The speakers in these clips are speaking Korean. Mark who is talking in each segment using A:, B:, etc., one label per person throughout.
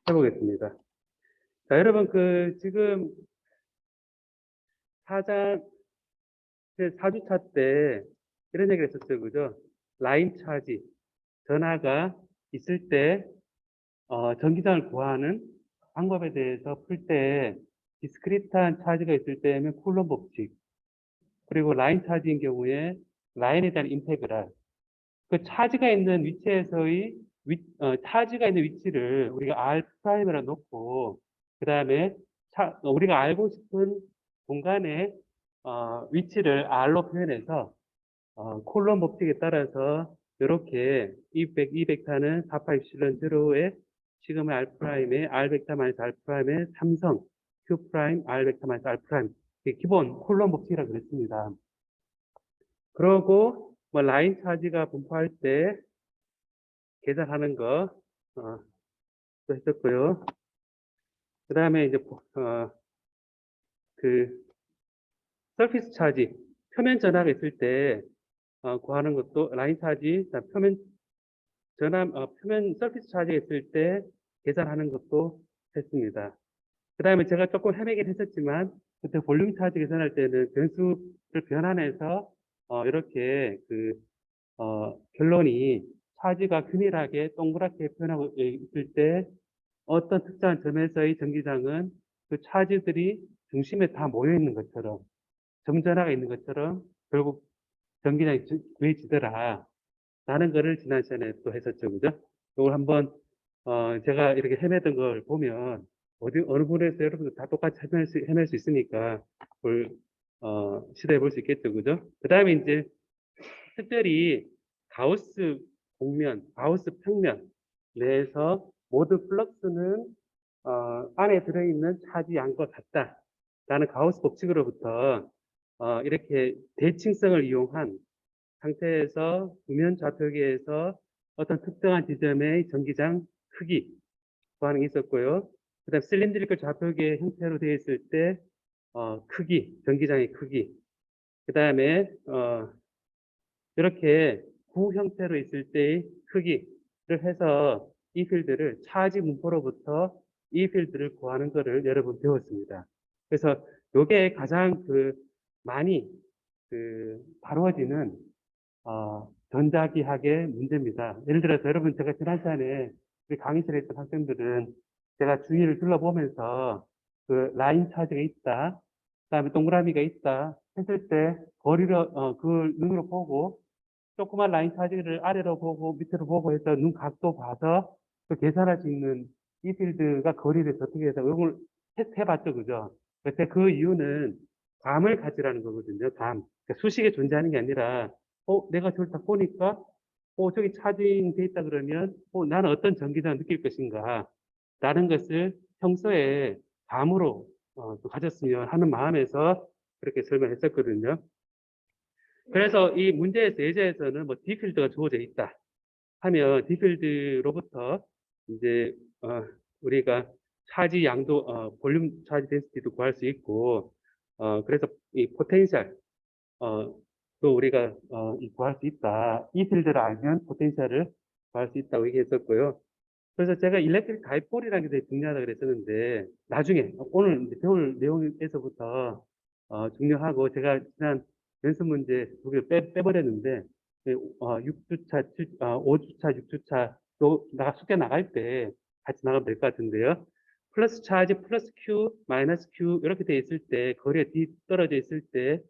A: 해보겠습니다. 자, 여러분, 지금 사주차 때 이런 얘기를 했었죠. 그죠? 라인 차지, 전하가 있을 때, 전기장을 구하는 방법에 대해서 풀 때, 디스크리트한 차지가 있을 때면 쿨롬 법칙, 그리고 라인 차지인 경우에 라인에 대한 인테그랄, 그 차지가 있는 위치에서의 차지가 있는 위치를 우리가 R 프라임이라 놓고 그 다음에 우리가 알고 싶은 공간의 위치를 R로 표현해서 콜론 법칙에 따라서 이렇게 이 벡터는 4파 입실론 제로의 시그마 R 프라임의 R 벡터 마이너스 R 프라임의 삼성 Q 프라임 R 벡터 마이너스 R 프라임 이게 기본 콜론 법칙이라고 그랬습니다. 그러고 뭐 라인 차지가 분포할 때 계산하는 거, 또 했었고요. 그 다음에 이제, 그, 서피스 차지, 표면 전압이 있을 때, 구하는 것도, 라인 차지, 표면 전압, 표면 서피스 차지가 있을 때 계산하는 것도 했습니다. 그 다음에 제가 조금 헤매긴 했었지만, 그때 볼륨 차지 계산할 때는 변수를 변환해서, 이렇게 결론이 차지가 균일하게 동그랗게 표현하고 있을 때 어떤 특정한 점에서의 전기장은 그 차지들이 중심에 다 모여 있는 것처럼 점전화가 있는 것처럼 결국 전기장이 구해지더라 라는 거를 지난 시간에 또 했었죠. 그죠? 이걸 한번 제가 이렇게 헤매던 걸 보면 어느 분에서 여러분들 다 똑같이 헤맬 수 있으니까 그걸 시도해 볼 수 있겠죠. 그죠? 그 다음에 이제 특별히 가우스 공면, 가우스 평면 내에서 모든 플럭스는 안에 들어있는 차지 양과 같다라는 가우스 법칙으로부터 이렇게 대칭성을 이용한 상태에서 구면 좌표계에서 어떤 특정한 지점의 전기장 크기 구하는 게 있었고요. 그다음 실린드리컬 좌표계 형태로 되어 있을 때 크기, 전기장의 크기. 그다음에 이렇게 구 형태로 있을 때의 크기를 해서 이 필드를 차지 분포로부터 이 필드를 구하는 것을 여러분 배웠습니다. 그래서 이게 가장 많이 다루어지는 전자기학의 문제입니다. 예를 들어서 여러분 제가 지난 시간에 우리 강의실에 있던 학생들은 제가 주위를 둘러보면서 라인 차지가 있다, 그다음에 동그라미가 있다 했을 때 거리를 그걸 눈으로 보고 조그만 라인 차지를 아래로 보고 밑으로 보고 해서 눈 각도 봐서 계산할 수 있는 이 필드가 거리를 어떻게 해서 이걸 테스트해봤죠, 그죠? 그래서 그 이유는 감을 가지라는 거거든요. 감. 그러니까 수식에 존재하는 게 아니라, 내가 저걸 딱 보니까, 저기 차징 돼 있다 그러면, 나는 어떤 전기장을 느낄 것인가? 라는 것을 평소에 감으로 또 가졌으면 하는 마음에서 그렇게 설명했었거든요. 그래서 이 문제에서 예제에서는 뭐 D필드가 주어져 있다 하면 D필드로부터 이제 우리가 차지 양도 볼륨 차지 덴시티도 구할 수 있고 그래서 이 포텐셜 또 우리가 구할 수 있다. 이 필드를 알면 포텐셜을 구할 수 있다고 얘기했었고요. 그래서 제가 일렉트릭 다이폴이라는 게 되게 중요하다고 그랬었는데 나중에 오늘 이제 배울 내용에서부터 중요하고 제가 지난 연습 문제 두 개 빼버렸는데 6주차, 5주차, 6주차 또 숙제 나갈 때 같이 나가면 될 것 같은데요. 플러스 차지 플러스 Q 마이너스 Q 이렇게 돼 있을 때 거리에 D 떨어져 있을 때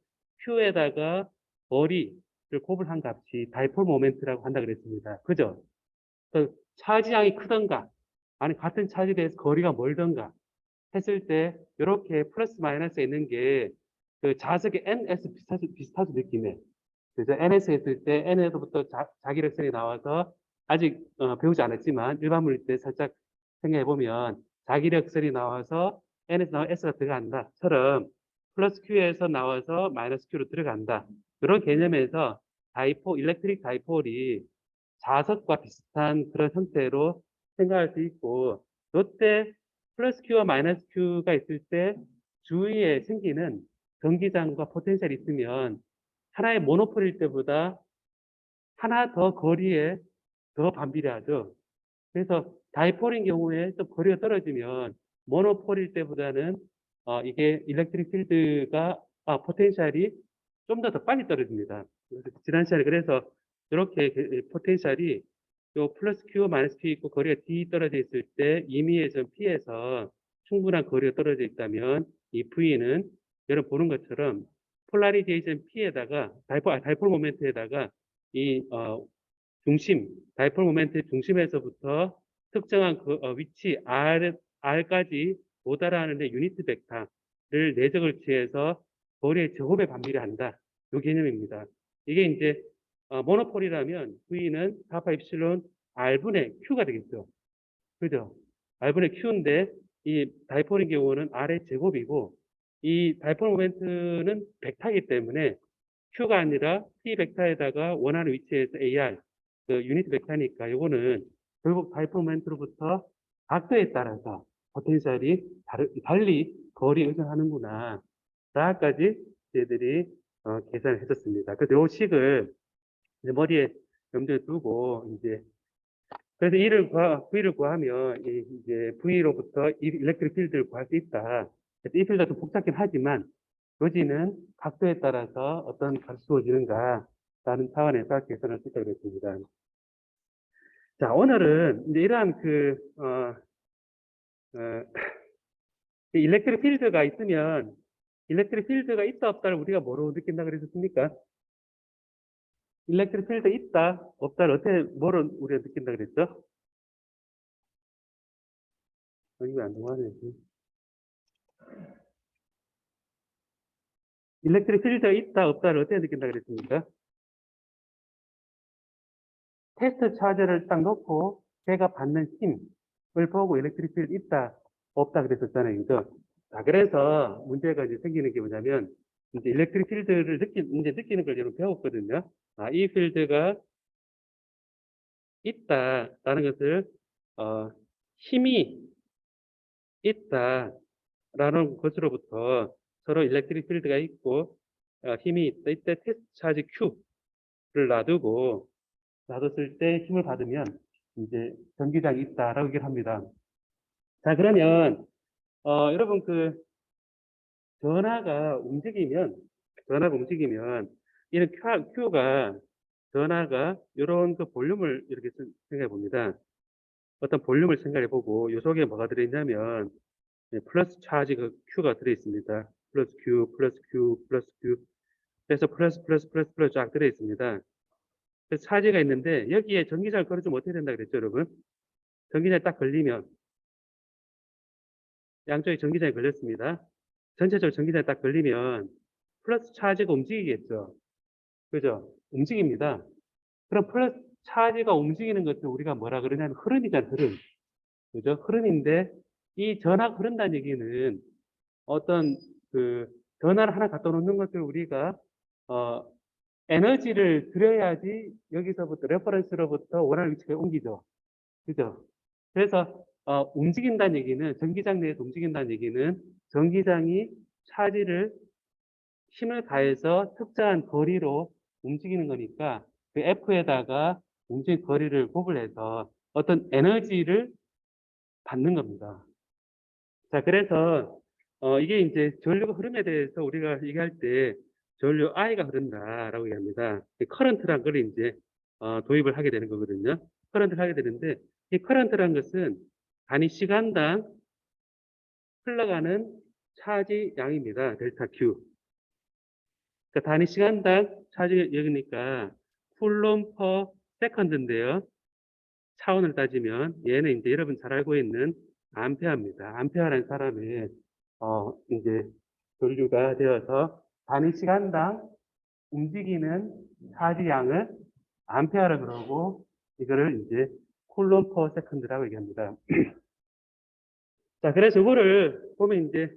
A: Q에다가 거리를 곱을 한 값이 다이폴 모멘트라고 한다 그랬습니다. 그죠? 차지량이 크던가 아니 같은 차지에 대해서 거리가 멀던가 했을 때 이렇게 플러스 마이너스에 있는 게 자석의 NS 비슷하죠 느낌에. 그래서 NS 했을 때 N에서부터 자기력선이 나와서 아직 배우지 않았지만 일반 물리 때 살짝 생각해 보면 자기력선이 나와서 N에서 나와 S가 들어간다처럼 플러스 Q에서 나와서 마이너스 Q로 들어간다. 이런 개념에서 일렉트릭 다이폴이 자석과 비슷한 그런 형태로 생각할 수 있고, 이때 플러스 Q와 마이너스 Q가 있을 때 주위에 생기는 전기장과 포텐셜이 있으면 하나의 모노폴일 때보다 하나 더 거리에 더 반비례하죠. 그래서 다이폴인 경우에 좀 거리가 떨어지면 모노폴일 때보다는 이게 일렉트릭 필드가 포텐셜이 좀 더 빨리 떨어집니다. 그래서 지난 시간에 그래서 이렇게 포텐셜이 요 플러스 Q 마이너스 Q 있고 거리가 D 떨어져 있을 때 임의의 점 P에서 충분한 거리가 떨어져 있다면 이 V는 여러분 보는 것처럼 폴라리제이션 P에다가 다이폴 모멘트에다가 이 중심, 다이폴 모멘트의 중심에서부터 특정한 위치 R까지 도달하는데 유니트 벡터를 내적을 취해서 거리의 제곱에 반비례 한다. 이 개념입니다. 이게 이제 모노폴이라면 V는 4파 입실론 R분의 Q가 되겠죠. 그죠? R분의 Q인데 이 다이폴인 경우는 R의 제곱이고 이 다이폴 모멘트는 벡터이기 때문에 Q가 아니라 P 벡터에다가 원하는 위치에서 AR 그 유니트 벡터니까 이거는 결국 다이폴 모멘트로부터 각도에 따라서 포텐셜이 달리 거리 의존하는구나. 다까지 저희들이 계산을 했었습니다. 그래서 이 식을 이제 머리에 염두에 두고 이제 그래서 V를 구하면 이제 V로부터 이 일렉트릭 필드를 구할 수 있다. 그래서 이 필드가 좀 복잡긴 하지만 요지는 각도에 따라서 어떤 값이 주어지는가라는 차원에서 계산을 수 있다고 했습니다. 자, 오늘은 이제 이러한 일렉트릭 필드가 있으면 일렉트릭 필드가 있다 없다를 우리가 뭐로 느낀다 그랬습니까? 일렉트릭 필드 있다 없다를 어떻게 뭐로 우리가 느낀다 그랬죠? 이거 안 통하네. 일렉트릭 필드가 있다 없다를 어떻게 느낀다 그랬습니까? 테스트 차저를 딱 놓고 제가 받는 힘을 보고 일렉트릭 필드 있다 없다 그랬었잖아요. 그죠? 자, 그래서 문제가 이제 생기는 게 뭐냐면 이제 일렉트릭 필드를 이제 느끼는 걸 여러분 배웠거든요. 이 필드가 있다라는 것을 힘이 있다라는 것으로부터 서로 일렉트릭 필드가 있고 힘이 있다. 이때 테스트 차지 Q를 놔뒀을 때 힘을 받으면 이제 전기장이 있다라고 얘기를 합니다. 자, 그러면 여러분 그 전하가 움직이면 이런 Q가 전하가 이런 그 볼륨을 이렇게 생각해 봅니다. 어떤 볼륨을 생각해 보고 요 속에 뭐가 들어있냐면 플러스 차지 그 Q가 들어있습니다. 플러스 Q, 플러스 Q, 플러스 Q. 그래서 플러스 쫙 들어있습니다. 그래서 차지가 있는데 여기에 전기장을 걸어주면 어떻게 된다 그랬죠, 여러분? 전기장이 딱 걸리면 양쪽에 전기장이 걸렸습니다. 전체적으로 전기장이 딱 걸리면 플러스 차지가 움직이겠죠. 그죠? 움직입니다. 그럼 플러스 차지가 움직이는 것을 우리가 뭐라 그러냐면 흐름이잖아요, 흐름. 그죠? 흐름인데 이 전하가 흐른다는 얘기는 어떤 그 전하를 하나 갖다 놓는 것을 우리가 에너지를 들여야지 여기서부터 레퍼런스로부터 원하는 위치에 옮기죠. 그죠? 그래서 움직인다는 얘기는 전기장 내에서 움직인다는 얘기는 전기장이 차지를 힘을 가해서 특정한 거리로 움직이는 거니까 그 F에다가 움직인 거리를 곱을 해서 어떤 에너지를 받는 겁니다. 자, 그래서 이게 이제 전류가 흐름에 대해서 우리가 얘기할 때 전류 I가 흐른다라고 얘기합니다. 커런트란 걸 이제 도입을 하게 되는 거거든요. 커런트를 하게 되는데 이 커런트란 것은 단위 시간당 흘러가는 차지 양입니다. 델타 Q. 그러니까 단위 시간당 차지 여기니까 쿨롬 퍼 세컨드인데요. 차원을 따지면 얘는 이제 여러분 잘 알고 있는 암페어입니다. 암페어라는 사람의 이제 전류가 되어서 단위 시간당 움직이는 차지 양을 암페어라 그러고 이거를 이제 쿨롬 퍼 세컨드라고 얘기합니다. 자, 그래서 이거를 보면 이제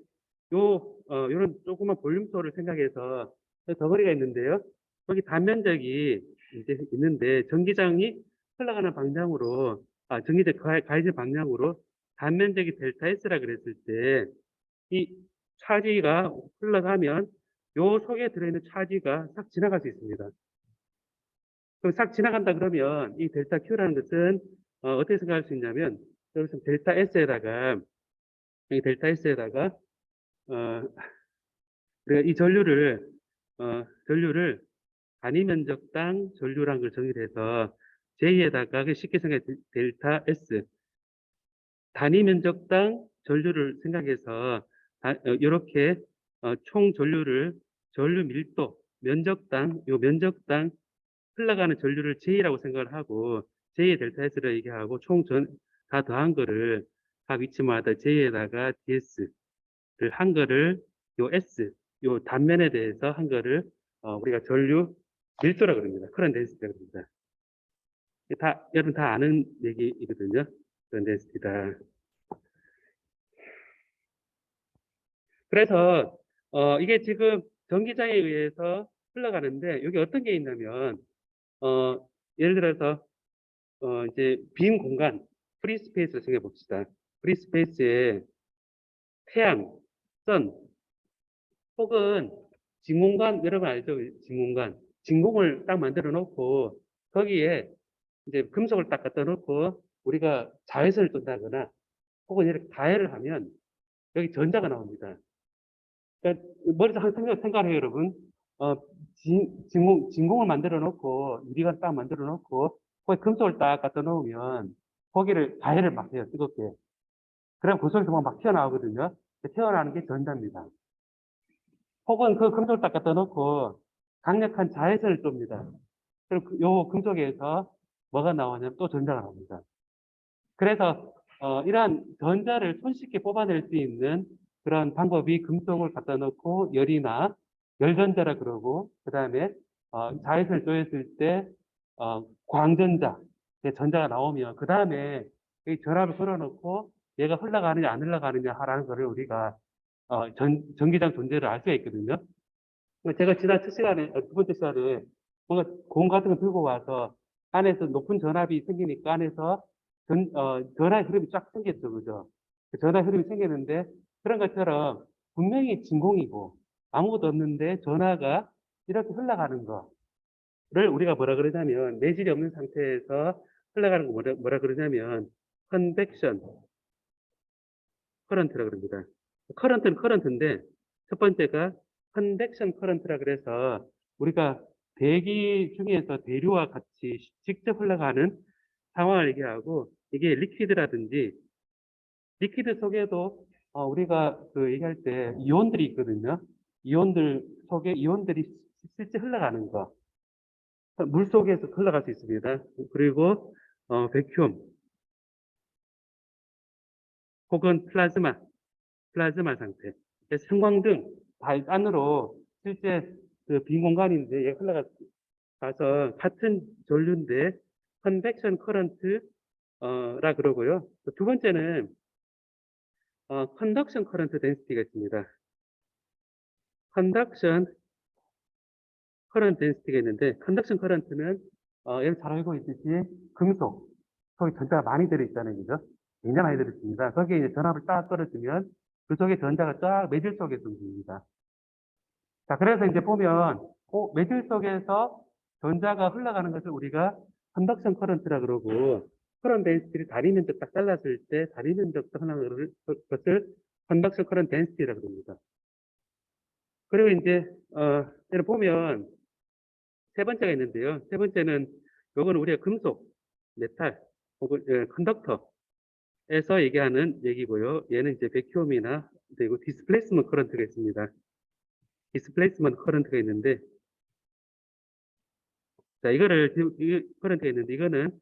A: 요런 조그만 볼륨소를 생각해서 덩어리가 있는데요. 여기 단면적이 이제 있는데 전기장이 흘러가는 방향으로 전기장 가해진 방향으로 단면적이 델타 S라 그랬을 때 이 차지가 흘러가면 요 속에 들어있는 차지가 싹 지나갈 수 있습니다. 그럼 싹 지나간다 그러면 이 델타 Q라는 것은 어떻게 생각할 수 있냐면, 여기서 델타 S에다가, 여기 델타 S에다가, 어, 우리가 이 전류를 단위 면적당 전류라는 걸 정의를 해서 J에다가 쉽게 생각해 델타 S, 단위 면적당 전류를 생각해서 이렇게 총 전류를 전류 밀도 면적당 흘러가는 전류를 J라고 생각을 하고 J의 델타 S를 얘기하고 다 더한 거를 각 위치마다 J에다가 DS를 한 거를 요 S 요 단면에 대해서 한 거를 우리가 전류 밀도라고 그럽니다. 커런트 덴시티라고 그럽니다. 여러분 다 아는 얘기이거든요. 커런트 덴시티다. 그래서 이게 지금 전기장에 의해서 흘러가는데 여기 어떤 게 있냐면 어, 예를 들어서 이제 빈 공간 프리 스페이스를 생각해 봅시다. 프리 스페이스에 태양, 선 혹은 진공관 여러분 알죠? 진공관 진공을 딱 만들어 놓고 거기에 이제 금속을 딱 갖다 놓고 우리가 자외선을 쏜다거나 혹은 이렇게 가해를 하면 여기 전자가 나옵니다. 그러니까 머리에서 항상 생각해요, 여러분. 어, 진공을 만들어 놓고, 유리관 딱 만들어 놓고, 거기 금속을 딱 갖다 놓으면, 거기를, 가해를 막 해요, 뜨겁게. 그럼 그 속에서 막 튀어나오거든요. 튀어나오는 게 전자입니다. 혹은 그 금속을 딱 갖다 놓고, 강력한 자외선을 쏩니다. 그럼 요 금속에서 뭐가 나오냐면 또 전자가 나옵니다. 그래서 이러한 전자를 손쉽게 뽑아낼 수 있는 그런 방법이 금속을 갖다 놓고 열이나 열전자라 그러고 그다음에 자외선을 조였을 때 광전자 전자가 나오면 그다음에 이 전압을 걸어놓고 얘가 흘러가느냐 안 흘러가느냐 하라는 거를 우리가 전기장 존재를 알 수가 있거든요. 제가 지난 첫 시간에 두 번째 시간에 뭔가 공 같은 거 들고 와서 안에서 높은 전압이 생기니까 안에서 전하의 흐름이 쫙 생겼죠, 그죠? 그 전하의 흐름이 생겼는데 그런 것처럼 분명히 진공이고 아무것도 없는데 전하가 이렇게 흘러가는 거를 우리가 뭐라 그러냐면 내질이 없는 상태에서 흘러가는 거 뭐라 그러냐면 컨벡션 커런트라 그럽니다. 커런트는 커런트인데 첫 번째가 컨벡션 커런트라 그래서 우리가 대기 중에서 대류와 같이 직접 흘러가는 상황을 얘기하고 이게 리퀴드 속에도 우리가 그 얘기할 때 이온들이 있거든요. 이온들 속에 이온들이 실제 흘러가는 거. 물 속에서 흘러갈 수 있습니다. 그리고 베큐um 혹은 플라즈마 상태. 그래서 형광등 발 안으로 실제 그 빈 공간인데 얘가 흘러가서 같은 전류인데 컨벡션 커런트라 그러고요. 두 번째는 컨덕션 커런트 덴시티가 있습니다. 컨덕션 커런트 덴시티가 있는데 컨덕션 커런트는 여러분 잘 알고 있듯이 금속 거기 전자가 많이 들어있잖아요, 그죠? 굉장히 많이 들어있습니다. 거기에 이제 전압을 딱 떨어지면 그 속에 전자가 쫙 매질 속에서 움직입니다. 자, 그래서 이제 보면 매질 속에서 전자가 흘러가는 것을 우리가 컨덕션 커런트라 그러고 커런트 덴시티를 다리 면적 딱 잘랐을 때 다리 면적 흘러가는 것을 컨덕션 커런트 덴시티라 그럽니다. 그리고 이제 여기 보면 세 번째가 있는데요. 세 번째는 요거는 우리가 금속, 메탈 혹은 컨덕터에서 얘기하는 얘기고요. 얘는 이제 베큐엄이나 그리고 디스플레이스먼트 커런트가 있습니다. 디스플레이스먼트 커런트가 있는데 자, 이 커런트가 있는데 이거는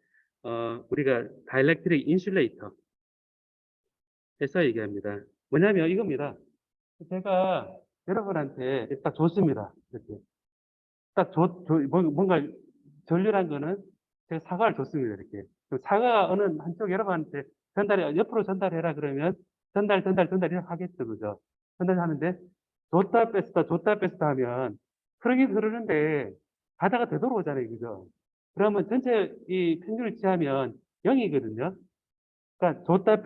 A: 우리가 다이렉트릭 인슐레이터에서 얘기합니다. 뭐냐면 이겁니다. 제가 여러분한테 딱 줬습니다. 이렇게. 딱 뭔가 전류란 거는 제가 사과를 줬습니다. 이렇게. 사과 어느 한쪽 여러분한테 옆으로 전달해라 그러면 전달 이렇게 하겠죠. 그죠? 전달하는데 줬다 뺐다 하면 흐르긴 흐르는데 가다가 되돌아오잖아요. 그죠? 그러면 전체 이 평균을 취하면 0이거든요. 그러니까 줬다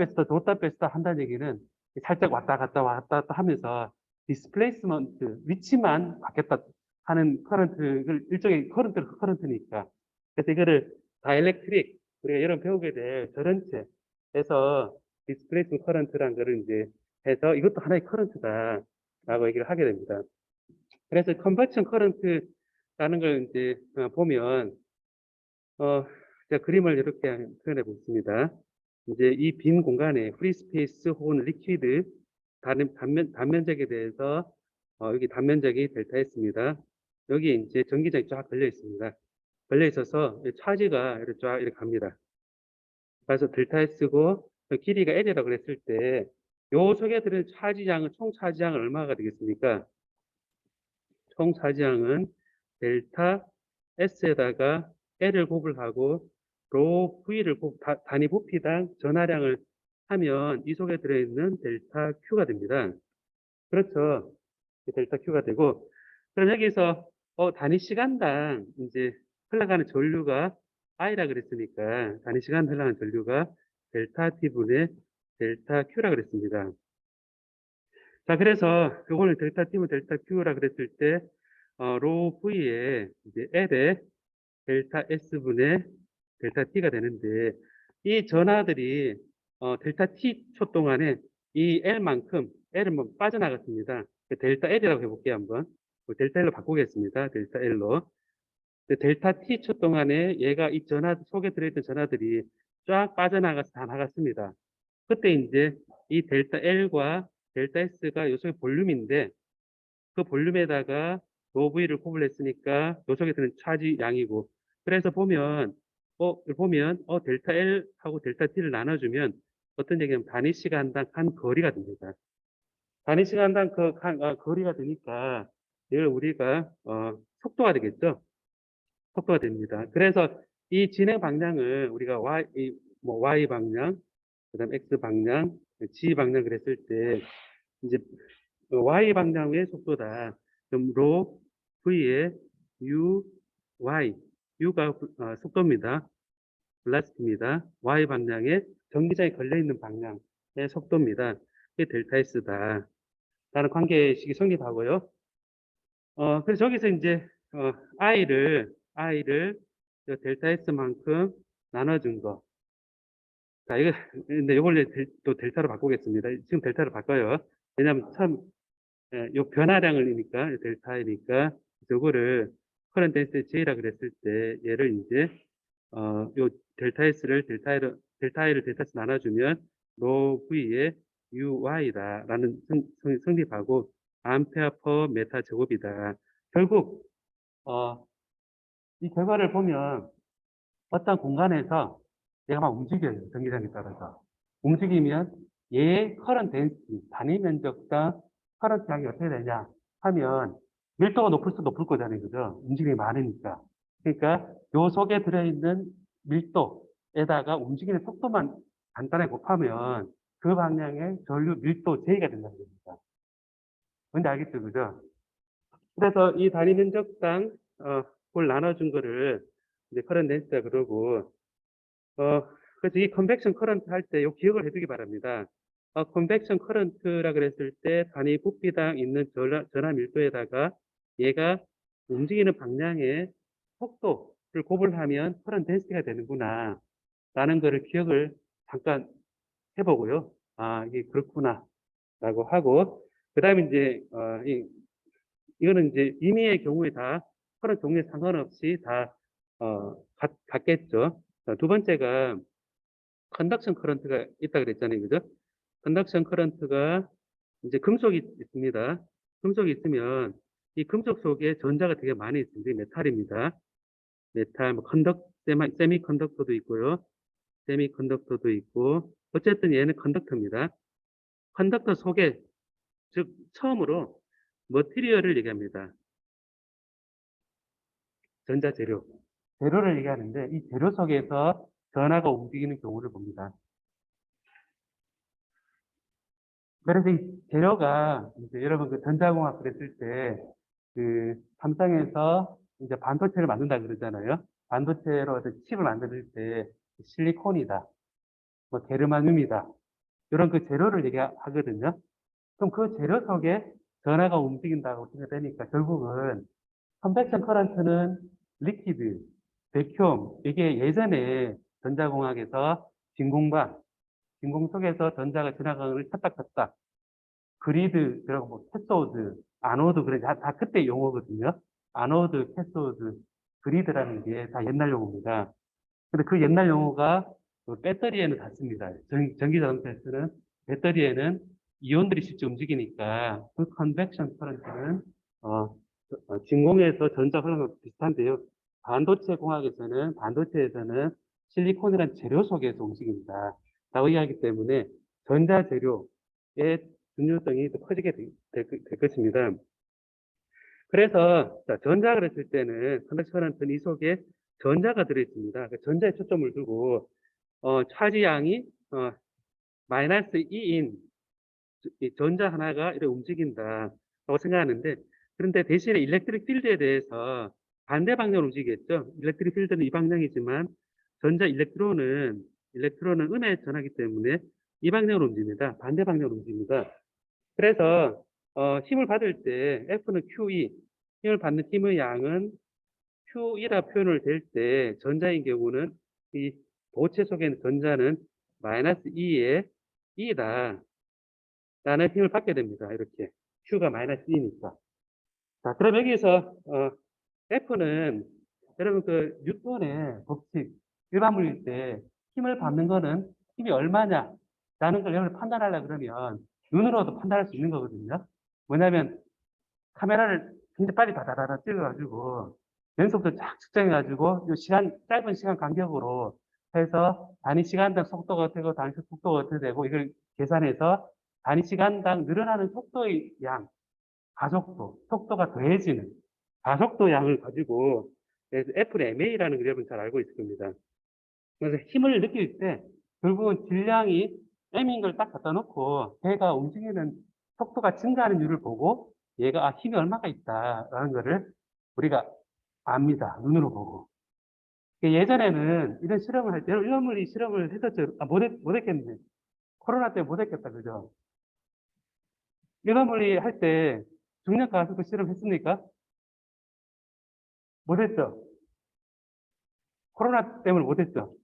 A: 뺐다 한다는 얘기는 살짝 왔다 갔다 하면서 디스플레이스먼트 위치만 바뀌었다 하는 커런트를 일종의 커런트니까 그래서 이거를 다이렉트릭 우리가 여러분 배우게 될 전원체에서 디스플레이스먼트 커런트라는 거를 이제 해서 이것도 하나의 커런트다라고 얘기를 하게 됩니다. 그래서 컨버전 커런트라는 걸 이제 보면 제가 그림을 이렇게 표현해 보겠습니다. 이제 이 빈 공간에 프리 스페이스 혹은 리퀴드 단면적에 대해서 여기 단면적이 델타 S입니다. 여기 이제 전기장이 쫙 걸려 있습니다. 걸려 있어서 차지가 이렇게 쫙 이렇게 갑니다. 그래서 델타 S고 길이가 L이라고 그랬을 때 요 속에 들은 차지량은 총 차지량은 얼마가 되겠습니까? 총 차지량은 델타 S에다가 L을 곱을 하고 로 V를 단위 부피당 전하량을 하면 이 속에 들어있는 델타 Q가 됩니다. 그렇죠. 델타 Q가 되고 그럼 여기서 단위 시간당 이제 흘러가는 전류가 I라 그랬으니까 단위 시간 흘러가는 전류가 델타 T분의 델타 Q라 그랬습니다. 자, 그래서 요거는 델타 T분 델타 Q라 그랬을 때 로 V에 이제 L에 델타 S분의 델타 T가 되는데 이 전하들이 델타 T 초 동안에 이 L만큼 L은 뭐 빠져나갔습니다. 델타 L이라고 해볼게요 한번. 델타 L로 바꾸겠습니다. 델타 L로. 델타 T 초 동안에 얘가 이 전하 속에 들어있던 전하들이 쫙 빠져나가서 다 나갔습니다. 그때 이제 이 델타 L과 델타 S가 요 속의 볼륨인데 그 볼륨에다가 로 V를 곱을 했으니까 요 속에 드는 차지 양이고 그래서 보면 델타 L하고 델타 T를 나눠주면 어떤 얘기냐면 단위 시간당 한 거리가 됩니다. 단위 시간당 거리가 되니까 이걸 우리가 속도가 되겠죠. 속도가 됩니다. 그래서 이 진행 방향을 우리가 Y 방향, 그다음 X 방향, G 방향 그랬을 때 이제 Y 방향의 속도다. 그럼 로 V의 U, Y, U가 속도입니다. velocity입니다. Y 방향에 전기장이 걸려 있는 방향의 속도입니다. 이게 델타 S다. 라는 관계식이 성립하고요. 그래서 저기서 이제 I를 델타 S만큼 나눠준 거. 자, 근데 이걸 또 델타로 바꾸겠습니다. 지금 델타로 바꿔요. 왜냐하면 처음 요 변화량을니까 델타이니까 요거를 커런트 덴시티 J라 그랬을 때 얘를 이제 요 델타 S를 델타 I를 델타 S 나눠주면 로 V의 UY다라는 성립하고 암페어 퍼 메타 제곱이다. 결국 이 결과를 보면 어떤 공간에서 얘가 막 움직여요. 전기장에 따라서. 움직이면 얘의 커런트 덴시티, 단위 면적당 커런트 양이 어떻게 되냐 하면 밀도가 높을수록 높을 거잖아요. 그죠? 움직임이 많으니까. 그러니까 요 속에 들어있는 밀도에다가 움직이는 속도만 간단하게 곱하면 그 방향의 전류 밀도 J가 된다는 겁니다. 뭔지 알겠죠? 그죠? 그래서 이 단위 면적당 그걸 나눠준 거를 이제 커런트 덴시티라 그러고 그래서 이 컨벡션 커런트 할 때 요 기억을 해두기 바랍니다. 컨벡션 커런트라 그랬을 때 단위 부피당 있는 전하 밀도에다가 얘가 움직이는 방향의 속도를 곱을 하면 커런트 덴시티가 되는구나 라는 거를 기억을 잠깐 해보고요. 아, 이게 그렇구나 라고 하고 그 다음에 이제 이거는 이제 임의의 경우에 다 커런트 종류에 상관없이 다 같겠죠. 자, 두 번째가 컨덕션 커런트가 있다 그랬잖아요. 그죠? 컨덕션 커런트가 이제 금속이 있습니다. 금속이 있으면 이 금속 속에 전자가 되게 많이 있습니다. 메탈입니다. 메탈, 뭐 세미컨덕터도 있고요. 세미컨덕터도 있고 어쨌든 얘는 컨덕터입니다. 컨덕터 속에 즉 처음으로 머티리얼을 얘기합니다. 전자 재료. 재료를 얘기하는데 이 재료 속에서 전하가 움직이는 경우를 봅니다. 그래서 이 재료가 이제 여러분 그 전자공학 그랬을 때 그 삼성에서 이제 반도체를 만든다 그러잖아요. 반도체로 칩을 만들 때 실리콘이다, 뭐 게르마늄이다 이런 그 재료를 얘기하거든요. 그럼 그 재료 속에 전하가 움직인다고 생각되니까 결국은 컨벡션 커런트는 리퀴드, 백큐엄 이게 예전에 전자공학에서 진공방, 진공 속에서 전자가 지나가는 걸 켰다 켰다. 그리드, 그리고 뭐 캐소드, 아노드, 그래 다 그때 용어거든요. 아노드, 캐소드, 그리드라는 게 다 옛날 용어입니다. 근데 그 옛날 용어가 그 배터리에는 닿습니다. 전기자동차에서는 배터리에는 이온들이 실제 움직이니까 그 컨벡션 커런트는 진공에서 전자 흐르는 것 비슷한데요. 반도체에서는 실리콘이라는 재료 속에서 움직입니다. 라고 이야기하기 때문에 전자 재료의 중요성이 더 커지게 될 것입니다. 그래서 자, 전자 그랬을 때는 컨덕션 커런트는 이 속에 전자가 들어있습니다. 그 전자에 초점을 두고 차지양이 마이너스 2인 이 전자 하나가 이렇게 움직인다라고 생각하는데 그런데 대신에 일렉트릭 필드에 대해서 반대 방향으로 움직이겠죠. 일렉트릭 필드는 이 방향이지만 전자 일렉트론은 음의 전하기 때문에 이 방향으로 움직입니다. 반대 방향으로 움직입니다. 그래서 힘을 받을 때 F는 QE, 힘을 받는 힘의 양은 Q이라 표현을 될 때 전자인 경우는 이 도체 속에 있는 전자는 마이너스 2에 2다 라는 힘을 받게 됩니다. 이렇게 Q가 마이너스 2니까. 자, 그럼 여기서 F는 여러분 그 뉴턴의 법칙 일반 물릴 때 힘을 받는 거는 힘이 얼마냐 라는 걸 여러분 판단하려 그러면 눈으로도 판단할 수 있는 거거든요. 뭐냐면 카메라를 굉장히 빨리 다다다다 찍어가지고 연속도 쫙 측정해가지고 짧은 시간 간격으로 해서 단위 시간당 속도가 어떻게 되고 단위 속도가 어떻게 되고 이걸 계산해서 단위 시간당 늘어나는 속도의 양, 가속도, 속도가 더해지는 가속도 양을 가지고 그래서 F는 MA라는 걸 여러분 잘 알고 있을 겁니다. 그래서 힘을 느낄 때 결국은 질량이 M인 걸 딱 갖다 놓고 걔가 움직이는 속도가 증가하는 이유를 보고 얘가 힘이 얼마가 있다라는 거를 우리가 압니다. 눈으로 보고. 예전에는 이런 실험을 할 때, 이런 분이 실험을 했었죠. 못했겠네. 코로나 때문에 못했겠다. 그죠? 이런 분이 할 때 중력 가속도 실험했습니까? 못했죠? 코로나 때문에 못했죠?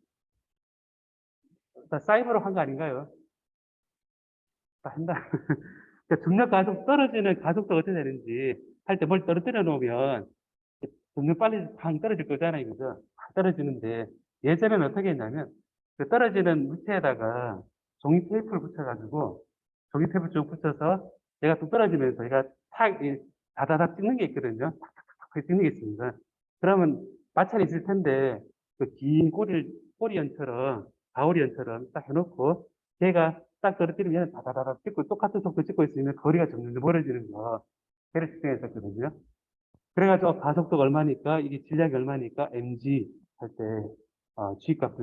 A: 다 사이버로 한 거 아닌가요? 다 한다. 그러니까 중력 가속 떨어지는 가속도가 어떻게 되는지 할 때 뭘 떨어뜨려 놓으면 점점 빨리 팡 떨어질 거잖아요. 그죠? 팍 떨어지는데 예전에는 어떻게 했냐면 그 떨어지는 물체에다가 종이 테이프를 붙여가지고 종이 테이프 쭉 붙여서 얘가 뚝 떨어지면서 얘가 다다다 찍는 게 있거든요. 탁탁탁탁 찍는 게 있습니다. 그러면 마찰이 있을 텐데 그 긴 꼬리연처럼 바오리연처럼 딱 해놓고 걔가 딱 떨어뜨리면 얘는 다다다다 찍고 똑같은 속도 찍고 있으면 거리가 점점 멀어지는 거 걔를 측정했었거든요. 그래가지고 가속도가 얼마니까 이게 질량이 얼마니까 mg 할 때 g 값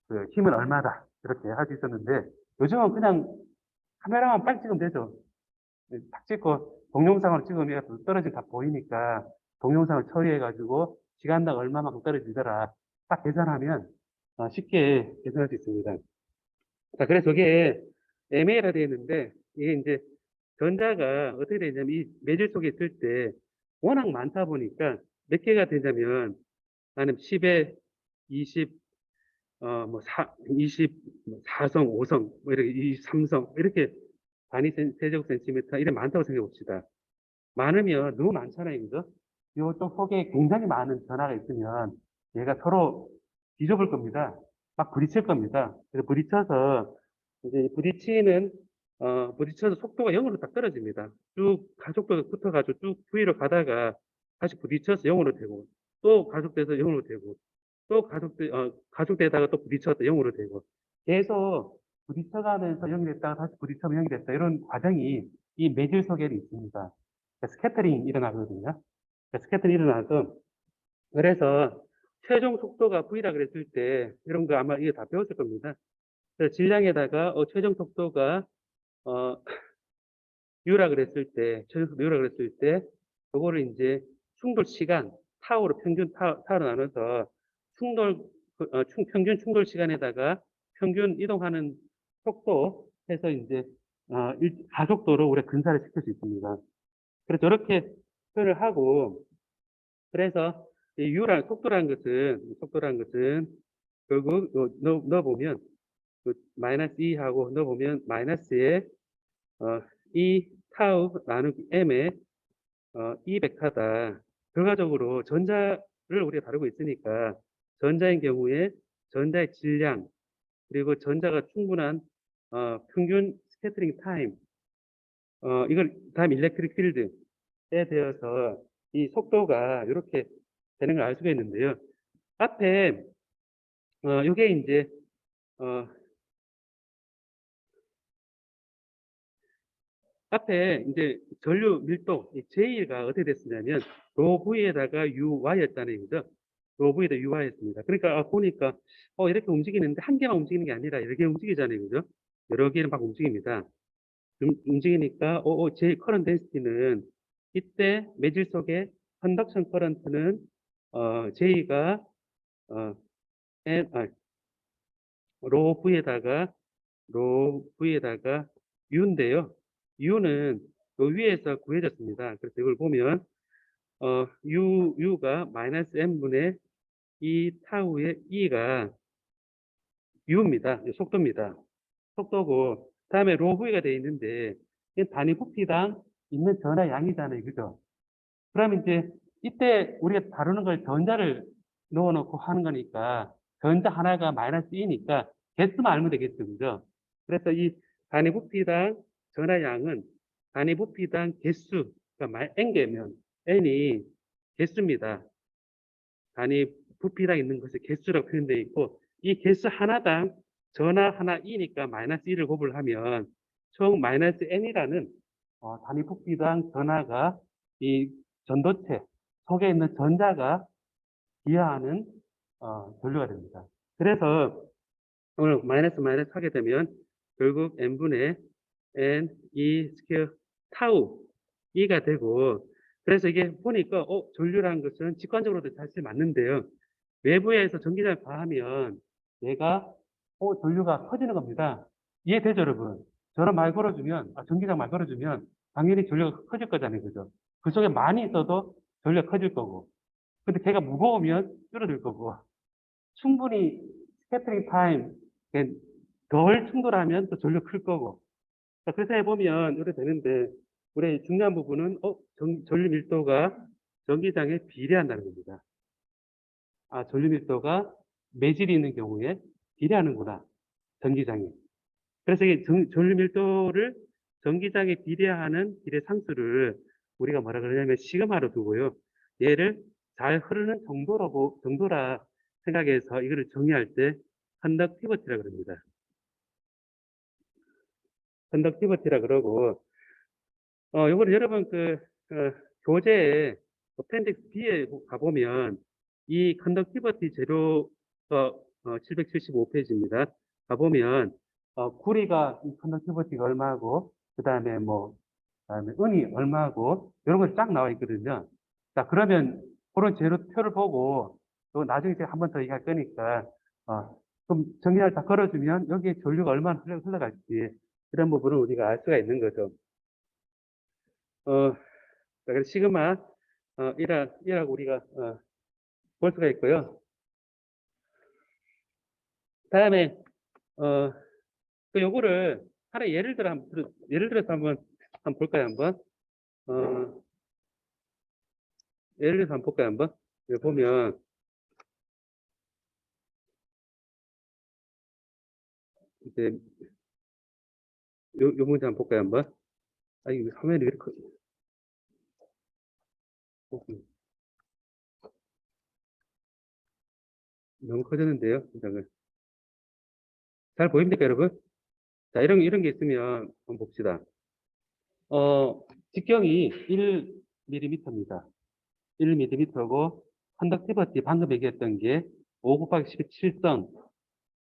A: 그 힘은 얼마다 이렇게 할 수 있었는데 요즘은 그냥 카메라만 빨리 찍으면 되죠. 딱 찍고 동영상으로 찍으면 떨어진 다 보이니까 동영상을 처리해가지고 시간당 얼마만큼 떨어지더라 딱 계산하면 쉽게 계산할 수 있습니다. 자, 그래서 저게 MA라 되어 있는데 이게 이제 전자가 어떻게 되냐면 이 매질 속에 있을 때 워낙 많다 보니까 몇 개가 되냐면 나는 10에 20, 뭐 20, 4성, 5성, 뭐 이렇게 23성, 이렇게 단위 세제곱 센티미터, 이렇게 많다고 생각해 봅시다. 많으면 너무 많잖아요, 그죠? 이쪽 속에 굉장히 많은 변화가 있으면 얘가 서로 뒤집을 겁니다. 막 부딪힐 겁니다. 그래서 부딪혀서 이제 부딪혀서 속도가 0으로 딱 떨어집니다. 쭉 가속도가 붙어가지고 쭉 V로 가다가 다시 부딪혀서 0으로 되고 또 가속돼서 0으로 되고 또 가속되다가 또 부딪혀서 0으로 되고 계속 부딪혀가면서 0이 됐다가 다시 부딪혀면 0이 됐다. 이런 과정이 이 매질 속에는 있습니다. 스캐터링이 일어나거든요. 스캐터링이 일어나서 그래서 최종 속도가 V라 그랬을 때 이런 거 아마 이게 다 배웠을 겁니다. 그래서 질량에다가 최종 속도가 어, U라 그랬을 때 최종 속도 U라 그랬을 때 그거를 이제 충돌 시간 타우로 타우로 나눠서 평균 충돌 시간에다가 평균 이동하는 속도 해서 이제 가속도로 우리가 근사를 시킬 수 있습니다. 그래서 저렇게 표현을 하고 그래서 이 속도라는 것은 결국 넣어보면 그 마이너스 2하고 넣어보면 마이너스에 E 타우 나누기 M에 E 벡터다. 결과적으로 전자를 우리가 다루고 있으니까 전자인 경우에 전자의 질량 그리고 전자가 충분한 평균 스캐터링 타임 이걸 다음 일렉트릭 필드에 대해서 이 속도가 이렇게 되는 걸 알 수가 있는데요. 앞에 이게 이제 앞에 이제 전류 밀도 J가 어떻게 됐느냐면 로 V에다가 UY였잖아요, 그죠? 로 V에다 UY였습니다. 그러니까 보니까 이렇게 움직이는데 한 개만 움직이는 게 아니라 여러 개 움직이잖아요, 그죠? 여러 개는 막 움직입니다. 움직이니까 J 커런트 덴시티는 이때 매질 속에 컨덕션 커런트는 J가 어, 로 V에다가 U인데요. U는 요 위에서 구해졌습니다. 그래서 이걸 보면 U가 마이너스 M분의 이 타우의 E가 U입니다. 속도입니다. 속도고 다음에 로 V가 되어 있는데 이 단위 부피당 있는 전하 양이잖아요. 그죠? 그럼 이제 이때 우리가 다루는 걸 전자를 넣어놓고 하는 거니까 전자 하나가 마이너스 2니까 개수만 알면 되겠죠. 그죠? 그래서 이 단위 부피당 전하 양은 단위 부피당 개수, 그러니까 n개면 n이 개수입니다. 단위 부피당 있는 것이 개수라고 표현되어 있고 이 개수 하나당 전하 하나 2니까 마이너스 1을 곱을 하면 총 마이너스 n이라는 단위 부피당 전하가 이 전도체 속에 있는 전자가 기하하는 전류가 됩니다. 그래서 오늘 마이너스 마이너스 하게 되면 결국 n분의 n e 스퀘어 타우 e가 되고 그래서 이게 보니까 전류라는 것은 직관적으로도 사실 맞는데요. 외부에서 전기장을 가하면 얘가 전류가 커지는 겁니다. 이해되죠, 여러분? 저런 말 걸어주면 전기장 말 걸어주면 당연히 전류가 커질 거잖아요, 그죠? 그 속에 많이 있어도 전류가 커질 거고 근데 걔가 무거우면 줄어들 거고 충분히 스캐터링 타임 덜 충돌하면 또 전류 클 거고 자, 그래서 해보면 이렇게 되는데 우리 중요한 부분은 전류 밀도가 전기장에 비례한다는 겁니다. 전류 밀도가 매질이 있는 경우에 비례하는구나 전기장에 그래서 이 전류 밀도를 전기장에 비례하는 비례 상수를 우리가 뭐라 그러냐면 시그마로 두고요 얘를 잘 흐르는 정도라 생각해서 이거를 정의할 때 컨덕티비티라 그럽니다. 컨덕티비티라 그러고 요거는 여러분 교재에 appendix B에 가보면 이 컨덕티비티 재료가 775페이지입니다. 가보면 구리가 이 컨덕티비티가 얼마고 그다음에 그다음에 은이 얼마고 이런 거 쫙 나와 있거든요. 자 그러면 그런 재료표를 보고 또 나중에 제가 한 번 더 얘기할 거니까 좀 정리를 다 걸어주면 여기에 전류가 얼마나 흘러갈지 이런 부분을 우리가 알 수가 있는 거죠. 그래서 시그마 1하고 우리가 볼 수가 있고요. 다음에 요거를 하나 예를 들어서 한번 볼까요? 한번 예를 들어서 한번 볼까요? 한번 여기 보면 이제 요 문제 한번 볼까요? 한번 이거 화면이 왜 이렇게 너무 커졌는데요. 잘 보입니까, 여러분? 자, 이런 게 있으면 한번 봅시다. 직경이 1mm입니다. 1mm고 컨덕티비티 방금 얘기했던 게 5 곱하기 17선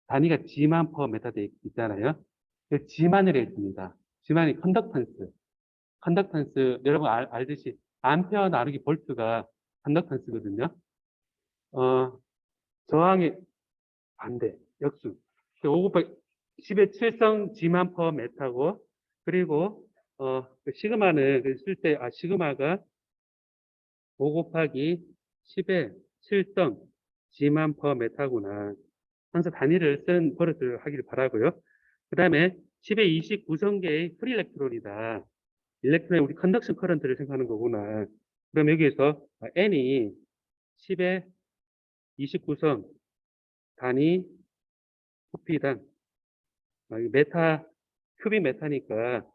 A: 단위가 G만 퍼 메타 돼 있잖아요. 그 G만을 했습니다. G만이 컨덕턴스 여러분 알듯이 암페어 나누기 볼트가 컨덕턴스거든요. 저항의 반대 역수 5 곱하기 10의 7성 G만 퍼 메타고 그리고 시그마는 쓸 때 시그마가 5 곱하기 10의 7성 G만 퍼 메타구나. 항상 단위를 쓴 버릇을 하길 바라고요. 그 다음에 10의 29성계의 프리 일렉트론이다. 일렉트론의 우리 컨덕션 커런트를 생각하는 거구나. 그럼 여기에서 N이 10의 29성 단위 부피당 메타 큐빅 메타니까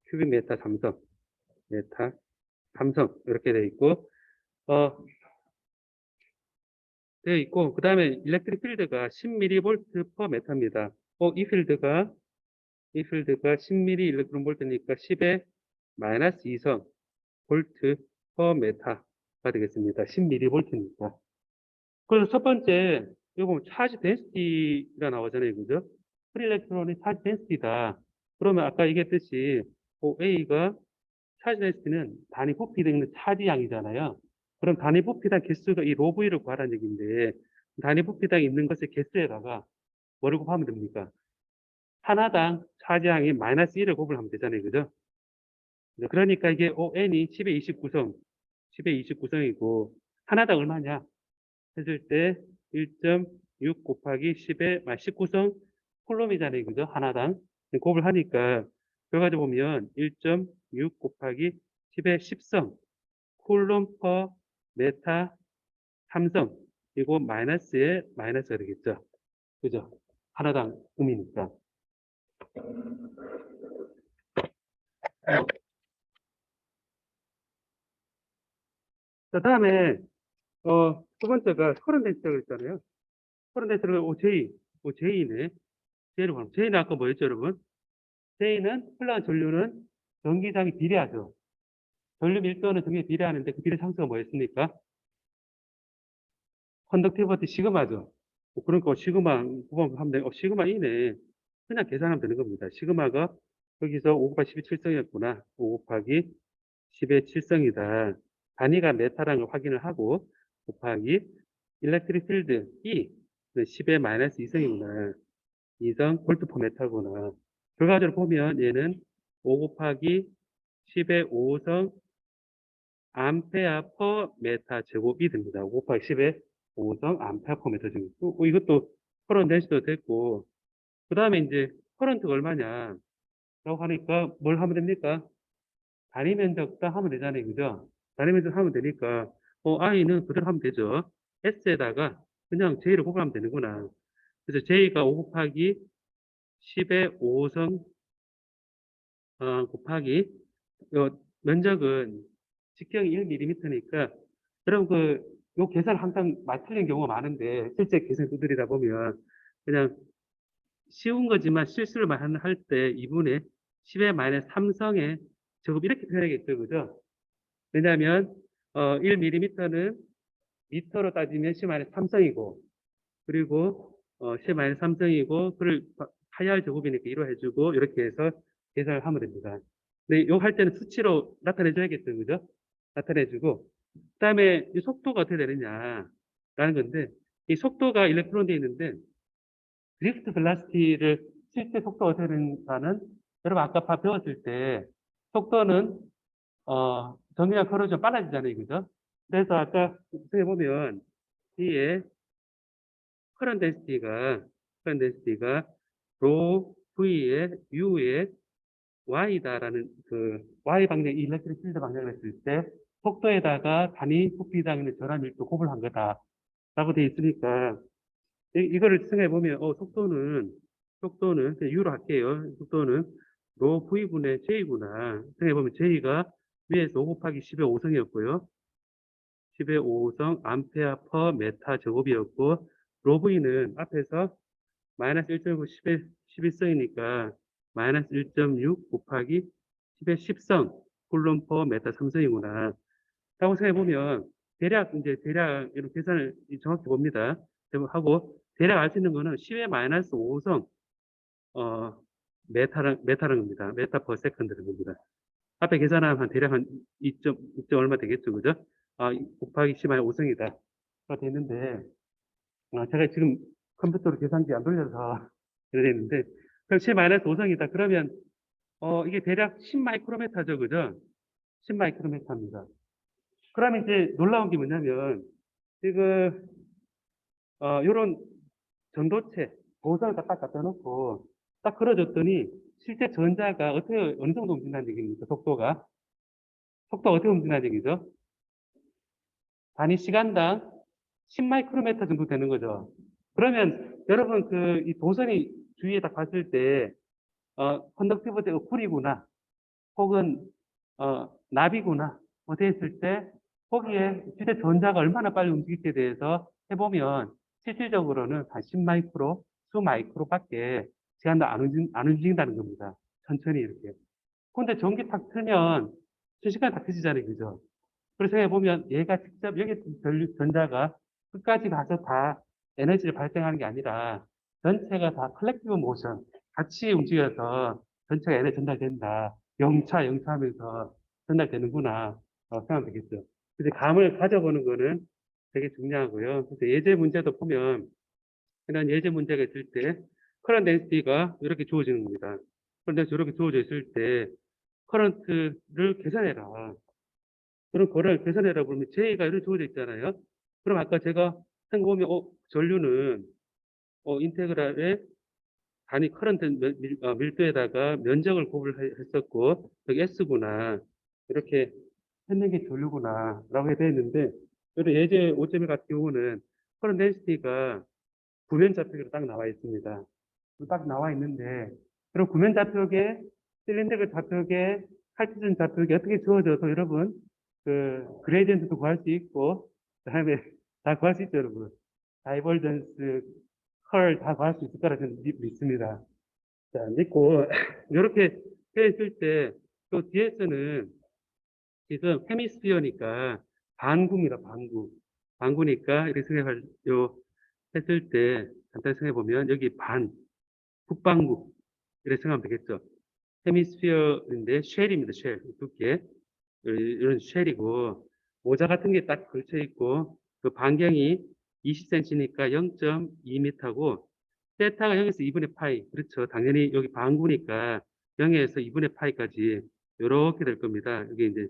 A: 큐빅 메타 3성 메타 3성 이렇게 돼 있고 되어 있고 그 다음에 일렉트릭 필드가 10mV per 메타입니다. 이 필드가 10mV 일렉트론 볼트니까 10의 마이너스 2성 볼트 per 메타가 되겠습니다. 10mV니까. 그래서 첫 번째 이거 차지 덴시티가 나오잖아요, 그죠? 프리 일렉트론이 차지 덴시티다. 그러면 아까 얘기했듯이 A가 차지 덴시티는 단위 부피되어 있는 차지 양이잖아요. 그럼 단위 부피당 개수가 이 로 V를 구하라는 얘기인데 단위 부피당 있는 것의 개수에다가 뭐를 곱하면 됩니까? 하나당 차지양이 마이너스 1을 곱을 하면 되잖아요, 그죠? 그러니까 이게 N이 10의 29성, 10의 29성이고 하나당 얼마냐? 했을 때 1.6 곱하기 10의 19성 콜롬이잖아요, 그죠? 하나당 곱을 하니까 결과적으로 보면 1.6 곱하기 10의 10성 콜롬 퍼 메타 3성 이거 마이너스에 마이너스가 되겠죠. 그죠? 하나당 음이니까. 그 다음에 두 번째가 소련 덴시라고 했잖아요. 소련 덴시를 OJ네. J를 보면 J는 아까 뭐였죠, 여러분? J는 흘러간 전류는 전기장이 비례하죠. 전류 밀도는 전기에 비례하는데 그 비례 상수가 뭐였습니까? 컨덕티비티 시그마죠. 그러니까 시그마 하면 돼. 시그마 이네. 그냥 계산하면 되는 겁니다. 시그마가 여기서 5 곱하기 12 7성이었구나. 5 곱하기 10의 7성이다. 단위가 메타라는 걸 확인을 하고 곱하기 일렉트릭 필드 E 10의 마이너스 2성이구나. 2성 볼트 퍼 메타구나. 결과적으로 보면 얘는 5 곱하기 10의 5성 암페어 퍼 메타 제곱이 됩니다. 5 곱하기 10의 5성 암페어 퍼 메타 제곱. 이것도 커런트 덴시도 됐고 그 다음에 이제 커런트가 얼마냐 라고 하니까 뭘 하면 됩니까? 단위 면적다 하면 되잖아요. 그죠? 단위 면적 하면 되니까 I는 그대로 하면 되죠. S에다가 그냥 J를 곱하면 되는구나. 그래서 J가 5 곱하기 10의 5성 곱하기 면적은 직경이 1mm니까 여러분 요 계산 항상 맞추는 경우가 많은데 실제 계산 두드리다 보면 그냥 쉬운 거지만 실수를 할 때 2분의 10의 마이너스 3성의 제곱 이렇게 표현하겠죠. 그죠? 왜냐하면 1mm는 미터로 따지면 10 마이너스 3성이고 그리고 10 마이너스 3성이고 그를 파이R 제곱이니까 1로 해주고 이렇게 해서 계산을 하면 됩니다. 근데 요 할 때는 수치로 나타내줘야겠죠. 그죠? 나타내주고 그 다음에 이 속도가 어떻게 되느냐라는 건데 이 속도가 일렉트론 되어 있는데 드리프트 벨라시티를 실제 속도가 어떻게 되는가는 여러분 아까 배웠을 때 속도는 전기장 커러좀 빨라지잖아요. 그죠? 그래서 아까 생각해보면 뒤에 커런트 덴시티가 로 V의 U의 Y다라는 그 Y 방향, 일렉트릭 필드 방향을 했을 때 속도에다가 단위 부피당 있는 전압 밀도 곱을 한 거다라고 돼 있으니까 이거를 생각해 보면 속도는 그냥 U로 할게요. 속도는 로 V분의 J구나. 생각해 보면 J가 위에서 5 곱하기 10의 5성이었고요. 10의 5성 암페어 퍼 메타 제곱이었고 로 V는 앞에서 마이너스 1.9 10의 11성이니까 마이너스 1.6 곱하기 10의 10성 쿨롬 퍼 메타 3성이구나. 라고 생각해보면 대략 이런 계산을 정확히 봅니다. 하고 대략 알 수 있는 거는 10의 마이너스 5성 메타라는 겁니다. 메타 퍼 세컨드라는 겁니다. 앞에 계산하면 대략 한 2점 얼마 되겠죠, 그죠? 곱하기 10 마이너스 5성이다. 가 되는데 제가 지금 컴퓨터로 계산기 안 돌려서 이래 되는데 그럼 10 마이너스 5성이다. 그러면 이게 대략 10 마이크로메타죠, 그죠? 10 마이크로메타입니다. 그러면 이제 놀라운 게 뭐냐면 지금 요런 전도체, 도선을 딱 갖다 놓고 딱 걸어줬더니 실제 전자가 어느 정도 움직인다는 얘기입니까? 속도가 어떻게 움직인다는 얘기죠? 단위 시간당 10마이크로미터 정도 되는 거죠. 그러면 여러분 이 도선이 주위에 딱 봤을 때 컨덕티브가 쿨이구나 혹은 나비구나 뭐 됐을 때 거기에 실제 전자가 얼마나 빨리 움직일지에 대해서 해보면 실질적으로는 한 10마이크로, 수마이크로밖에 시간도 안 움직인다는 겁니다. 천천히 이렇게. 근데 전기 탁 틀면 순식간에 다 켜지잖아요. 그죠? 그래서 해보면 얘가 직접 여기 전자가 끝까지 가서 다 에너지를 발생하는 게 아니라 전체가 다 컬렉티브 모션 같이 움직여서 전체가 에너지 전달된다. 영차 하면서 전달되는구나. 생각하면 되겠죠. 근데 감을 가져보는 거는 되게 중요하고요. 그래서 예제 문제도 보면 이런 예제 문제가 있을 때 커런트 덴시티가 이렇게 주어지는 겁니다. 그런데 이렇게 주어져 있을 때 커런트를 계산해라. 그런 거를 계산해라 그러면 J가 이렇게 주어져 있잖아요. 그럼 아까 제가 생각해보면 전류는 인테그랄에 단위 커런트 밀도에다가 면적을 곱을 했었고 여기 S구나 이렇게 했는 게 전류구나 라고 해야 되는데 예제 5.1 같은 경우는 커런트 덴시티가 구면 좌표기로 딱 나와 있습니다. 딱 나와 있는데 그럼 구면 좌표계, 실린더글 좌표계, 칼치준 좌표계 어떻게 주어져서 여러분 그레이디언트도 구할 수 있고 그다음에 다 구할 수 있죠 여러분. 다이버전스, 컬 다 구할 수 있을 거라 저는 믿습니다. 자 믿고 이렇게 했을 때 또 DS는 지금 헤미스피어니까 반구입니다. 반구니까 이렇게 했을 때 간단히 생각해 보면 여기 북반구 이렇게 생각하면 되겠죠. 헤미스피어인데 쉘입니다. 쉘 두께 이런 쉘이고 모자 같은 게 딱 걸쳐 있고 그 반경이 20cm니까 0.2m고 세타가 0에서 2분의 파이 그렇죠. 당연히 여기 반구니까 0에서 2분의 파이까지 이렇게 될 겁니다. 여기 이제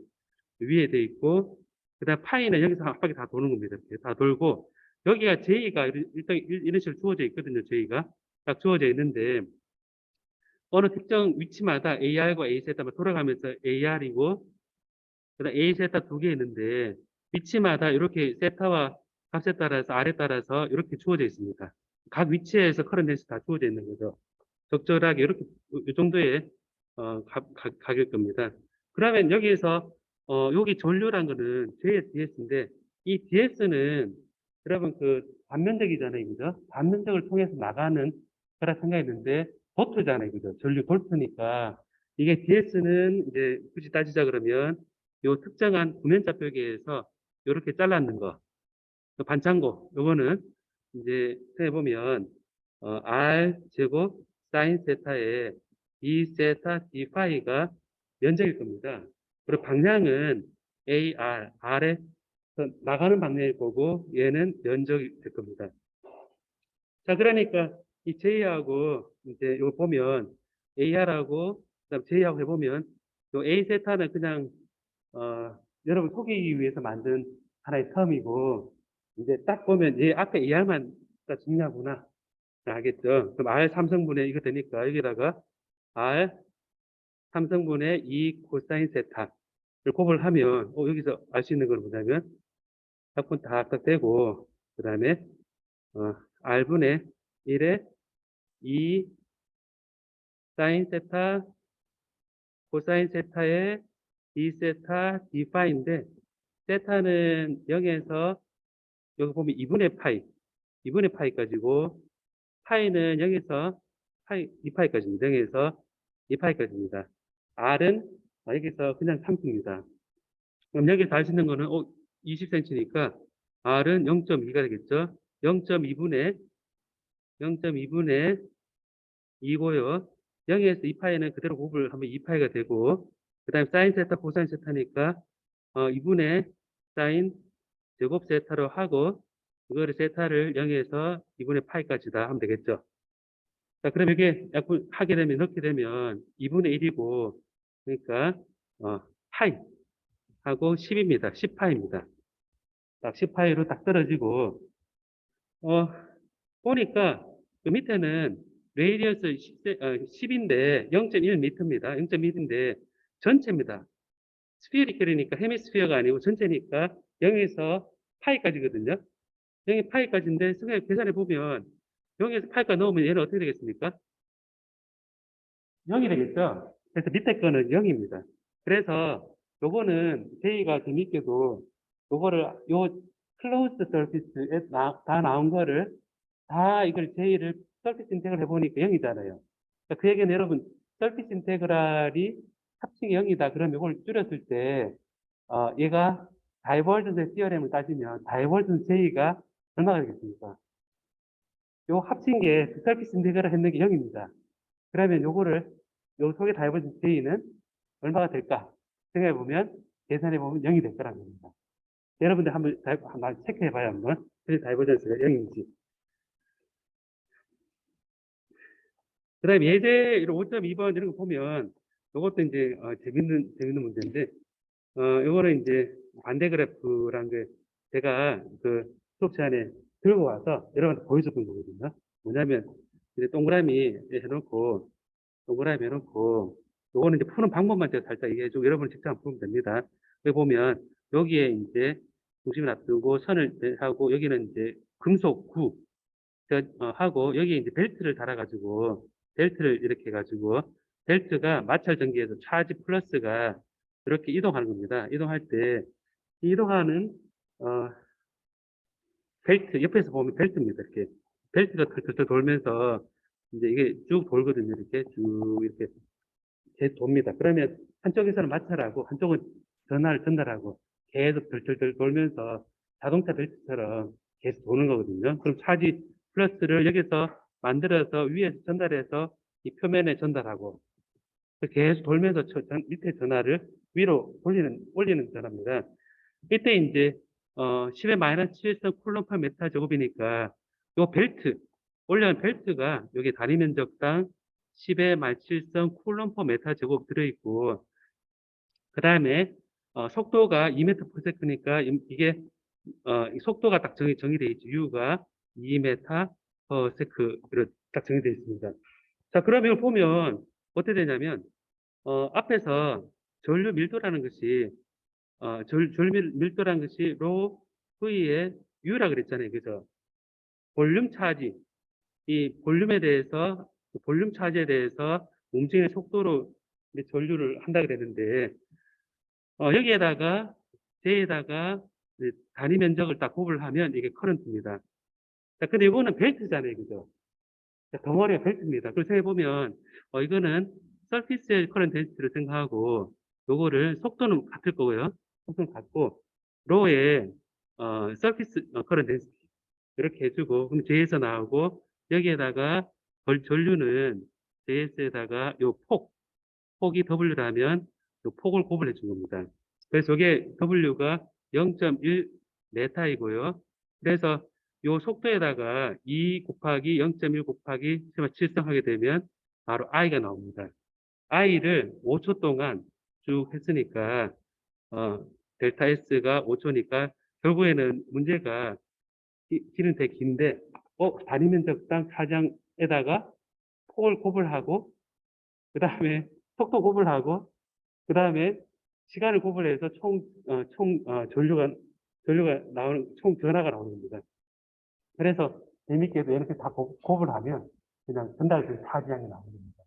A: 위에 돼 있고 그다음 파이는 여기서 한 바퀴 다 도는 겁니다. 이렇게 다 돌고 여기가 J가 일단 이런 식으로 주어져 있거든요. J가 딱 주어져 있는데 어느 특정 위치마다 AR과 A세타만 돌아가면서 AR이고 그다음 A 세타 두 개 있는데 위치마다 이렇게 세타와 값에 따라서 R에 따라서 이렇게 주어져 있습니다. 각 위치에서 커런트에서 다 주어져 있는 거죠. 적절하게 이렇게 이 정도의 가격 겁니다. 그러면 여기에서 여기 전류란 거는 JS, DS인데 이 DS는 여러분 반면적이잖아요, 그죠? 반면적을 통해서 나가는 거라 생각했는데 도트잖아요, 그죠? 전류 도트니까 이게 DS는 이제 굳이 따지자 그러면 요 특정한 구면자표계에서 이렇게 잘랐는 거, 그 반창고, 요거는 이제 해보면 R 제곱 사인 세타에 D 세타 D 파이가 면적일 겁니다. 그리고 방향은 AR, R에 나가는 방향일 거고 얘는 면적이 될 겁니다. 자, 그러니까 이 J하고 이제 이거 보면 AR하고 그다음 J하고 해보면 요 A 세타는 그냥 여러분 속이기 위해서 만든 하나의 텀이고 이제 딱 보면 얘 아까 AR만 중요하구나. 알겠죠? 그럼 R 3성분의 이거 되니까 여기다가 R 3성분의 2 코사인 세타를 곱을 하면 여기서 알 수 있는 건 뭐냐면 약분 다딱 되고 그 다음에 R분의 1에 2 사인 세타 코사인 세타의 D 세타 D 파인데 세타는 0에서 여기 보면 2분의 파이 2분의 파이까지고 파이는 0에서 파이 2파이까지입니다. 0에서 2파이까지입니다. R은 여기서 그냥 3입니다. 그럼 여기서 알 수 있는 거는 20cm니까 R은 0.2가 되겠죠. 0.2분의 2고요. 0에서 2파이는 그대로 곱을 하면 2파이가 되고 그 다음에 사인 세타 코사인 세타니까 2분의 사인 제곱 세타로 하고 이거를 세타를 0에서 2분의 파이까지다 하면 되겠죠. 자, 그럼 이게 약분 하게 되면 넣게 되면 2분의 1이고 그러니까 파이 하고 10입니다. 10파입니다. 딱 10파이로 딱 떨어지고 어, 보니까 그 밑에는 레이디어스 10인데 0.1m입니다. 0.1인데 전체입니다. 스피어리컬이니까 헤미스피어가 아니고 전체니까 0에서 파이까지거든요. 0이 파이까지인데 선생님 계산해 보면 0에서 파이까지 넣으면 얘는 어떻게 되겠습니까? 0이 되겠죠? 그래서 밑에 거는 0입니다. 그래서 요거는 제이가 재밌게도 요거를 요 클로즈드 서피스에 다 나온 거를 다 이걸 제이를 서피스 인테그럴 해보니까 0이잖아요. 그 얘기는 여러분 서피스 인테그랄이 합칭이 0이다. 그러면 이걸 줄였을 때 얘가 다이버전스 티어렘을 따지면 다이버전스 제이가 얼마가 되겠습니까? 요 합친 게 서피스 인테그랄 했는 게 0입니다. 그러면 요거를 요 속의 다이버전스 J는 얼마가 될까? 생각해 보면 계산해 보면 0이 될 거라는 겁니다. 여러분들 한번 체크해 봐요, 한번. 다이버전스가 0인지. 그다음에 예제 이런 5.2번 이런 거 보면 요것도 이제 재밌는 문제인데 요거는 이제 반대 그래프라는 게 제가 그 수업 시간에 들고 와서 여러분한테 보여줬던 거거든요. 뭐냐면 이제 동그라미 해놓고 요거는 이제 푸는 방법만 제가 살짝 얘기해주고 여러분 직접 한번 풀면 됩니다. 여기 보면 여기에 이제 중심을 놔두고 선을 하고 여기는 이제 금속 구 하고 여기에 이제 벨트를 달아가지고 벨트를 이렇게 해가지고 벨트가 마찰 전기에서 차지 플러스가 이렇게 이동하는 겁니다. 이동할 때 이동하는 어, 벨트 옆에서 보면 벨트입니다. 이렇게 벨트가 털털 돌면서 이제 이게 쭉 돌거든요. 이렇게 쭉 이렇게 돕니다. 그러면 한쪽에서는 마찰하고 한쪽은 전화를 전달하고 계속 덜덜덜 돌면서 자동차 벨트처럼 계속 도는 거거든요. 그럼 차지 플러스를 여기서 만들어서 위에서 전달해서 이 표면에 전달하고 계속 돌면서 밑에 전화를 위로 올리는 전화입니다. 이때 이제 10의 마이너스 7성 쿨롬 퍼 메타 제곱이니까 요 벨트 올려놓은 벨트가 여기 단위 면적당 10의 마이너스 7성 쿨롬 퍼 메타 제곱 들어있고 그 다음에 속도가 2m per sec니까 이게 이 속도가 딱 정의되어 있죠. U가 2m per sec로 딱 정의되어 있습니다. 자, 그럼 이걸 보면 어떻게 되냐면 앞에서 전류 밀도라는 것이 밀도라는 것이 로 V의 U라 그랬잖아요. 그죠? 볼륨 차지. 이 볼륨에 대해서, 볼륨 차지에 대해서 움직이는 속도로 이제 전류를 한다 그랬는데, 여기에다가, J에다가 이제 단위 면적을 딱 곱을 하면 이게 커런트입니다. 자, 근데 이거는 벨트잖아요. 그죠? 자, 덩어리가 벨트입니다. 그래서 해보면, 이거는 서피스 커런트 덴시티를 생각하고, 요거를 속도는 같을 거고요. 속도는 같고, 로에, 서피스 커런트 덴시티. 이렇게 해주고, 그럼 J에서 나오고, 여기에다가 전류는 JS에다가 폭이 W라면 요 폭을 곱을 해준 겁니다. 그래서 이게 W가 0.1 메타이고요. 그래서 요 속도에다가 2 곱하기 0.1 곱하기 7성 하게 되면 바로 I가 나옵니다. I를 5초 동안 쭉 했으니까, 델타 S가 5초니까 결국에는 문제가 길은 되게 긴데, 단위 면적당 차량에다가 폭을 곱을 하고, 그 다음에 속도 곱을 하고, 그 다음에 시간을 곱을 해서 전류가 나오는, 총 전화가 나오는 겁니다. 그래서 재밌게도 이렇게 다 곱을 하면 그냥 전달된 차량이 나오는 겁니다.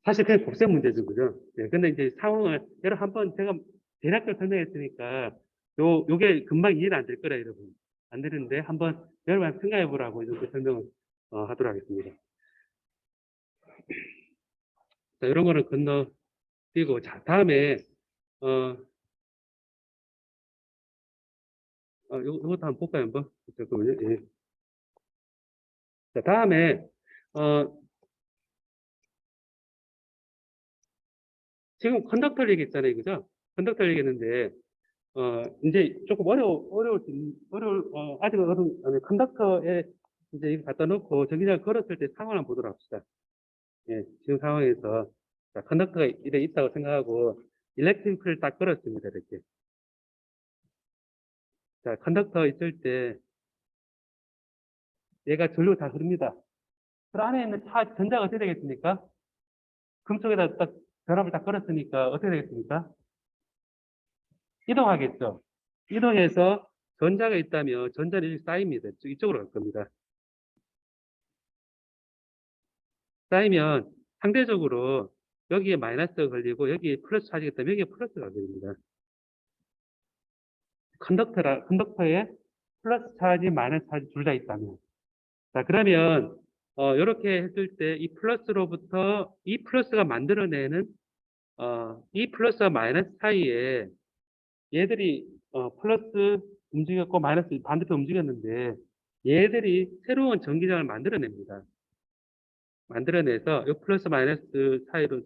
A: 사실 그냥 곱셈 문제죠, 그죠? 네, 근데 이제 상황을, 여러분 한번 제가 대략적으로 설명했으니까, 요게 금방 이해는 안 될 거라, 여러분. 안 되는데, 한번 여러분 생각해 보라고 이렇게 설명을 하도록 하겠습니다. 자, 이런 거는 건너뛰고, 자, 다음에, 요것도 한번 볼까요, 한번? 잠깐만요. 예. 자, 다음에, 어, 지금 컨덕터 얘기했잖아요, 그죠? 컨덕터 얘기했는데, 이제 조금 아직 아니, 컨덕터에 이제 이거 갖다 놓고 전기장을 걸었을 때 상황을 한번 보도록 합시다. 예, 지금 상황에서, 자, 컨덕터가 이래 있다고 생각하고, 일렉트릭을 딱 걸었습니다, 이렇게. 자, 컨덕터 있을 때, 얘가 전류가 다 흐릅니다. 그 안에 있는 전자가 어떻게 되겠습니까? 금속에다 딱 전압을 딱 걸었으니까 어떻게 되겠습니까? 이동하겠죠. 이동해서 전자가 있다면 전자는 이렇게 쌓입니다. 이쪽으로 갈 겁니다. 쌓이면 상대적으로 여기에 마이너스가 걸리고 여기에 플러스 차지가 있다면 여기에 플러스가 걸립니다. 컨덕터에 플러스 차지, 마이너스 차지 둘 다 있다면. 자, 그러면 이렇게 했을 때 이 플러스로부터 이 플러스가 만들어내는 이 플러스와 마이너스 사이에 얘들이 플러스 움직였고 마이너스 반대편 움직였는데 얘들이 새로운 전기장을 만들어냅니다. 만들어내서 이 플러스 마이너스 사이로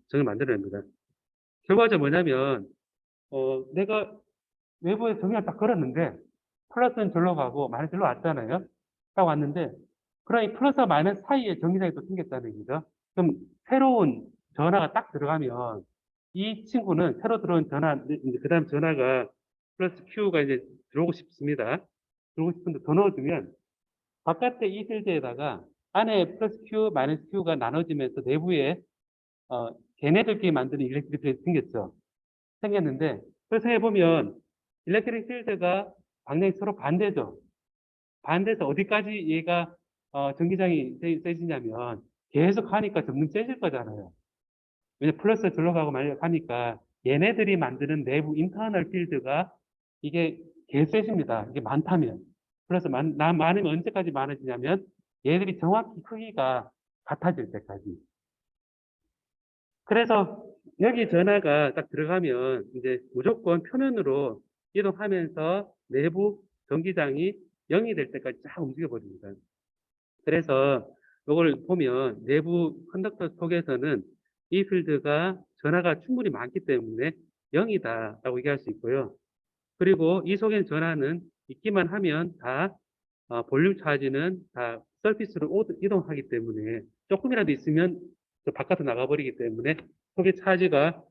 A: 전을 만들어냅니다. 결과가 뭐냐면 내가 외부에 전기를 딱 걸었는데 플러스는 절로 가고 마이너스 절로 왔잖아요. 딱 왔는데 그럼 이 플러스와 마이너스 사이에 전기장이 또 생겼다는 얘기죠. 그럼 새로운 전화가 딱 들어가면 이 친구는 새로 들어온 전화, 그 다음 전화가 플러스 Q가 이제 들어오고 싶습니다. 들어오고 싶은데 더 넣어주면 바깥의 이 필드에다가 안에 플러스 Q, 마이너스 Q가 나눠지면서 내부에 걔네들끼리 만드는 일렉트릭 필드가 생겼죠. 생겼는데 그래서 해보면 일렉트릭 필드가 방향이 서로 반대죠. 반대에서 어디까지 얘가 전기장이 세지냐면 계속 하니까 점점 세질 거잖아요. 왜냐 플러스 절로 가고 말려 가니까 얘네들이 만드는 내부 인터널 필드가 이게 개세집니다. 이게 많다면. 그래서 많으면 언제까지 많아지냐면 얘들이 정확히 크기가 같아질 때까지. 그래서 여기 전화가 딱 들어가면 이제 무조건 표면으로 이동하면서 내부 전기장이 0이 될 때까지 쫙 움직여 버립니다. 그래서 이걸 보면 내부 컨덕터 속에서는 이 필드가 전하가 충분히 많기 때문에 0이다라고 얘기할 수 있고요. 그리고 이 속엔 전하는 있기만 하면 다 볼륨 차지는 다 서피스로 이동하기 때문에 조금이라도 있으면 저 바깥으로 나가버리기 때문에 속에 차지가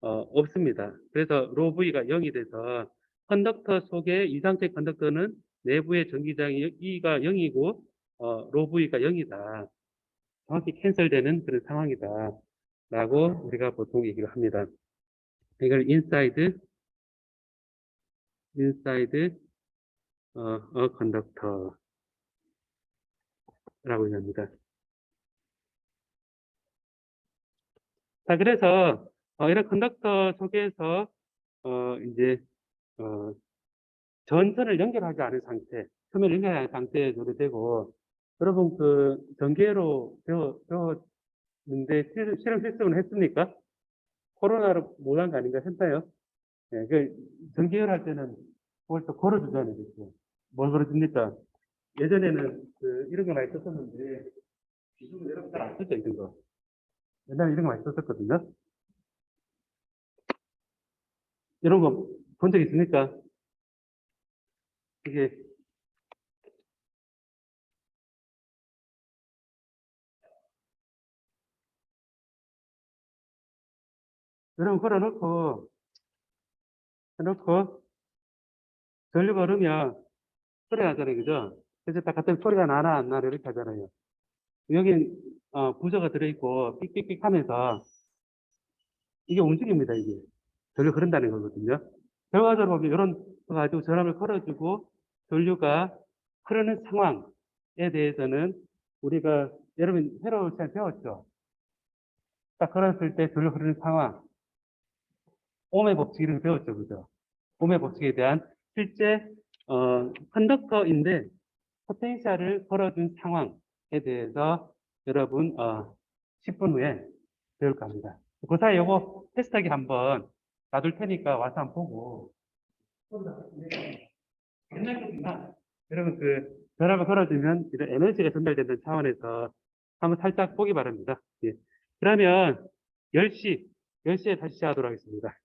A: 없습니다. 그래서 로 V가 0이 돼서 컨덕터 속의 이상체 컨덕터는 내부의 전기장이 E가 0이고 로 V가 0이다. 정확히 캔슬되는 그런 상황이다. 라고 우리가 보통 얘기를 합니다. 이걸 인사이드 컨덕터라고 얘기합니다. 자, 그래서 이런 컨덕터 속에서 이제 전선을 연결하지 않은 상태, 표면을 연결하지 않은 상태에 조리되고 여러분 그 전기회로 배웠는데 실험 실습은 했습니까? 코로나로 못한 거 아닌가 했나요? 예, 그 전기회로 할 때는 그걸 또 걸어주잖아요. 그렇죠? 뭘 걸어줍니까? 예전에는 이런 거 많이 썼었는데 요즘은 이런 거 잘 안 쓰죠, 이런 거. 옛날에 이런 거 많이 썼었거든요. 이런 거 본 적 있습니까? 이게 여러분 해놓고 전류 걸으면 소리 나잖아요, 그죠? 그래서 딱 갔더니 소리가 나나 안 나나 이렇게 하잖아요. 여기 부저가 들어있고 삑삑삑 하면서 이게 움직입니다, 이게. 전류 흐른다는 거거든요. 결과적으로 보면 이런 거 가지고 전압을 걸어주고 전류가 흐르는 상황에 대해서는 우리가 여러분 회로 시간 배웠죠? 딱 걸었을 때 전류 흐르는 상황, 옴의 법칙 이런 거 배웠죠, 그죠? 옴의 법칙에 대한 실제 컨덕터인데 포텐셜을 걸어준 상황에 대해서 여러분 10분 후에 배울 겁니다. 그 사이 요거 테스트하기 한번 놔둘 테니까 와서 한번 보고 옛날 거지만 여러분 전압을 걸어주면 이런 에너지가 전달되는 차원에서 한번 살짝 보기 바랍니다. 예. 그러면 10시에 다시 시작하도록 하겠습니다.